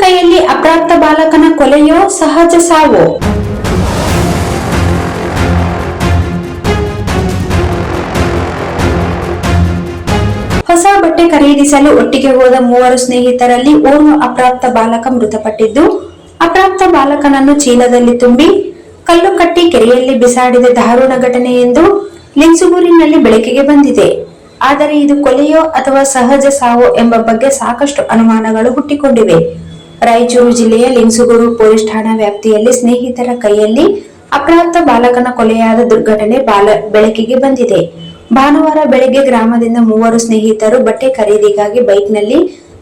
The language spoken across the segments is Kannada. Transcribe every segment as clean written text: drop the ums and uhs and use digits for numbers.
ಕೈಯಲ್ಲಿ ಅಪ್ರಾಪ್ತ ಬಾಲಕನ ಕೊಲೆಯೋ ಸಹಜ ಸಾವೋ? ಹೊಸ ಬಟ್ಟೆ ಖರೀದಿಸಲು ಒಟ್ಟಿಗೆ ಹೋದ 3 ಸ್ನೇಹಿತರಲ್ಲಿ ಓರ್ವ ಅಪ್ರಾಪ್ತ ಬಾಲಕ ಮೃತಪಟ್ಟಿದ್ದು, ಅಪ್ರಾಪ್ತ ಬಾಲಕನನ್ನು ಚೀಲದಲ್ಲಿ ತುಂಬಿ ಕಲ್ಲು ಕಟ್ಟಿ ಕೆರೆಯಲ್ಲಿ ಬಿಸಾಡಿದ ದಾರುಣ ಘಟನೆ ಎಂದು ಲಿಂಗಸೂಗೂರಿನಲ್ಲಿ ಬೆಳಕಿಗೆ ಬಂದಿದೆ. ಆದರೆ ಇದು ಕೊಲೆಯೋ ಅಥವಾ ಸಹಜ ಸಾವೋ ಎಂಬ ಬಗ್ಗೆ ಸಾಕಷ್ಟು ಅನುಮಾನಗಳು ಹುಟ್ಟಿಕೊಂಡಿವೆ. ರಾಯಚೂರು ಜಿಲ್ಲೆಯ ಲಿಂಗಸೂಗೂರು ಪೊಲೀಸ್ ಠಾಣಾ ವ್ಯಾಪ್ತಿಯಲ್ಲಿ ಸ್ನೇಹಿತರ ಕೈಯಲ್ಲಿ ಅಪ್ರಾಪ್ತ ಬಾಲಕನ ಕೊಲೆಯಾದ ದುರ್ಘಟನೆ ಬೆಳಕಿಗೆ ಬಂದಿದೆ. ಭಾನುವಾರ ಬೆಳಗ್ಗೆ ಗ್ರಾಮದಿಂದ 3 ಸ್ನೇಹಿತರು ಬಟ್ಟೆ ಖರೀದಿಗಾಗಿ ಬೈಕ್ನಲ್ಲಿ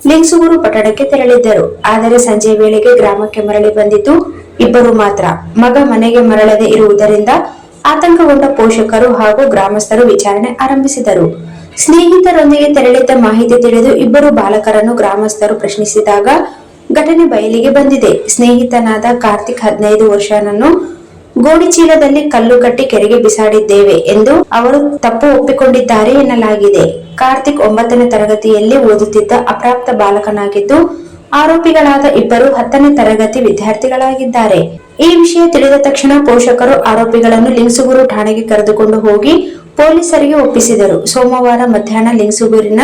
ಲಿಂಗಸೂಗೂರು ಪಟ್ಟಣಕ್ಕೆ ತೆರಳಿದ್ದರು. ಆದರೆ ಸಂಜೆ ವೇಳೆಗೆ ಗ್ರಾಮಕ್ಕೆ ಮರಳಿ ಬಂದಿದ್ದು ಇಬ್ಬರು ಮಾತ್ರ. ಮಗ ಮನೆಗೆ ಮರಳದೆ ಇರುವುದರಿಂದ ಆತಂಕಗೊಂಡ ಪೋಷಕರು ಹಾಗೂ ಗ್ರಾಮಸ್ಥರು ವಿಚಾರಣೆ ಆರಂಭಿಸಿದರು. ಸ್ನೇಹಿತರೊಂದಿಗೆ ತೆರಳಿದ್ದ ಮಾಹಿತಿ ತಿಳಿದು ಇಬ್ಬರು ಬಾಲಕರನ್ನು ಗ್ರಾಮಸ್ಥರು ಪ್ರಶ್ನಿಸಿದಾಗ ಘಟನೆ ಬಯಲಿಗೆ ಬಂದಿದೆ. ಸ್ನೇಹಿತನಾದ ಕಾರ್ತಿಕ್ 15 ವರ್ಷನನ್ನು ಗೋಣಿ ಚೀಲದಲ್ಲಿ ಕಲ್ಲು ಕಟ್ಟಿ ಕೆರೆಗೆ ಬಿಸಾಡಿದ್ದೇವೆ ಎಂದು ಅವರು ತಪ್ಪು ಒಪ್ಪಿಕೊಂಡಿದ್ದಾರೆ ಎನ್ನಲಾಗಿದೆ. ಕಾರ್ತಿಕ್ 9ನೇ ತರಗತಿಯಲ್ಲಿ ಓದುತ್ತಿದ್ದ ಅಪ್ರಾಪ್ತ ಬಾಲಕನಾಗಿದ್ದು, ಆರೋಪಿಗಳಾದ ಇಬ್ಬರು 10ನೇ ತರಗತಿ ವಿದ್ಯಾರ್ಥಿಗಳಾಗಿದ್ದಾರೆ. ಈ ವಿಷಯ ತಿಳಿದ ತಕ್ಷಣ ಪೋಷಕರು ಆರೋಪಿಗಳನ್ನು ಲಿಂಗಸೂಗೂರು ಠಾಣೆಗೆ ಕರೆದುಕೊಂಡು ಹೋಗಿ ಪೊಲೀಸರಿಗೆ ಒಪ್ಪಿಸಿದರು. ಸೋಮವಾರ ಮಧ್ಯಾಹ್ನ ಲಿಂಗಸೂಗೂರಿನ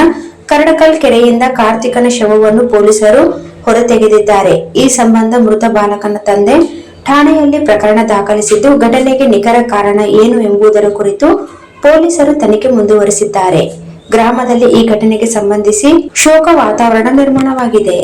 ಕರಡಕಲ್ ಕೆರೆಯಿಂದ ಕಾರ್ತಿಕನ ಶವವನ್ನು ಪೊಲೀಸರು ಹೊರತೆಗೆದಿದ್ದಾರೆ. ಈ ಸಂಬಂಧ ಮೃತ ಬಾಲಕನ ತಂದೆ ಠಾಣೆಯಲ್ಲಿ ಪ್ರಕರಣ ದಾಖಲಿಸಿದ್ದು, ಘಟನೆಗೆ ನಿಖರ ಕಾರಣ ಏನು ಎಂಬುದರ ಕುರಿತು ಪೊಲೀಸರು ತನಿಖೆ ಮುಂದುವರಿಸಿದ್ದಾರೆ. ಗ್ರಾಮದಲ್ಲಿ ಈ ಘಟನೆಗೆ ಸಂಬಂಧಿಸಿ ಶೋಕ ವಾತಾವರಣ ನಿರ್ಮಾಣವಾಗಿದೆ.